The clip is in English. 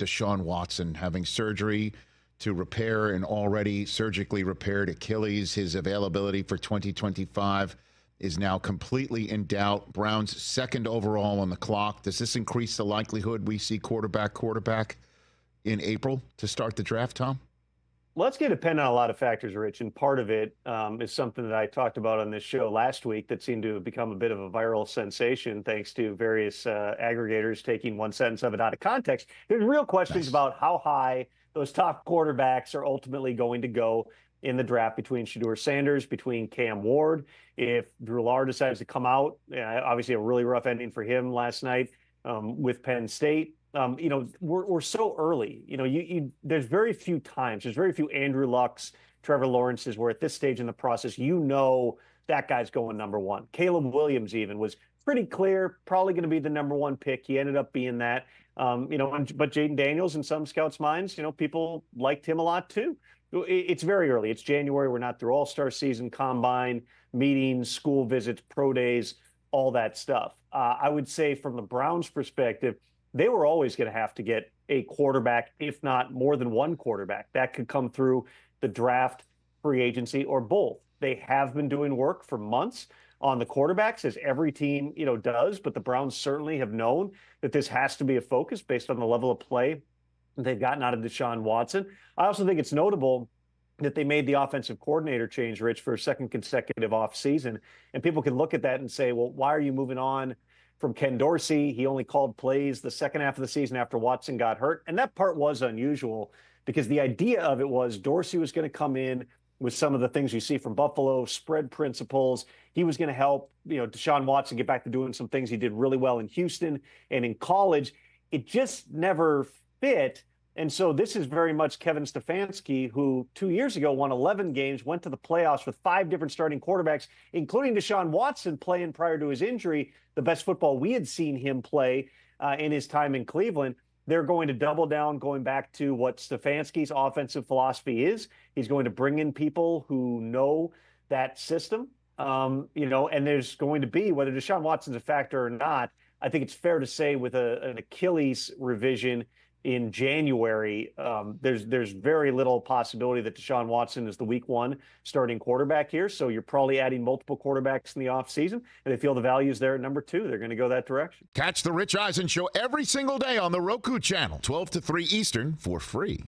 DeShaun Watson having surgery to repair an already surgically repaired Achilles. His availability for 2025 is now completely in doubt. Browns second overall on the clock. Does this increase the likelihood we see quarterback in April to start the draft, Tom? Well, it's going to depend on a lot of factors, Rich, and part of it is something that I talked about on this show last week that seemed to have become a bit of a viral sensation thanks to various aggregators taking one sentence of it out of context. There's real questions about how high those top quarterbacks are ultimately going to go in the draft between Shedeur Sanders, between Cam Ward. If Drew Lohr decides to come out, obviously a really rough ending for him last night with Penn State. We're so early. There's very few times. There's very few Andrew Lucks, Trevor Lawrences, where at this stage in the process, that guy's going number one. Caleb Williams even was pretty clear, probably going to be the number one pick. He ended up being that. But Jaden Daniels, in some scouts' minds, people liked him a lot too. It's very early. It's January. We're not through All-Star season, combine, meetings, school visits, pro days, all that stuff. I would say from the Browns' perspective, they were always going to have to get a quarterback, if not more than one quarterback. That could come through the draft, free agency, or both. They have been doing work for months on the quarterbacks, as every team, does, but the Browns certainly have known that this has to be a focus based on the level of play they've gotten out of DeShaun Watson. I also think it's notable that they made the offensive coordinator change, Rich, for a second consecutive offseason. And people can look at that and say, well, why are you moving on from Ken Dorsey? He only called plays the second half of the season after Watson got hurt. And that part was unusual because the idea of it was Dorsey was going to come in with some of the things you see from Buffalo, spread principles. He was going to help, DeShaun Watson get back to doing some things he did really well in Houston and in college. It just never fit. And so this is very much Kevin Stefanski, who 2 years ago won 11 games, went to the playoffs with 5 different starting quarterbacks, including DeShaun Watson playing prior to his injury, the best football we had seen him play in his time in Cleveland. They're going to double down, going back to what Stefanski's offensive philosophy is. He's going to bring in people who know that system, and there's going to be, whether DeShaun Watson's a factor or not, I think it's fair to say with an Achilles revision in January, there's very little possibility that DeShaun Watson is the week one starting quarterback here. So you're probably adding multiple quarterbacks in the offseason, and they feel the value's there at number 2. They're going to go that direction. Catch the Rich Eisen Show every single day on the Roku channel, 12 to 3 Eastern, for free.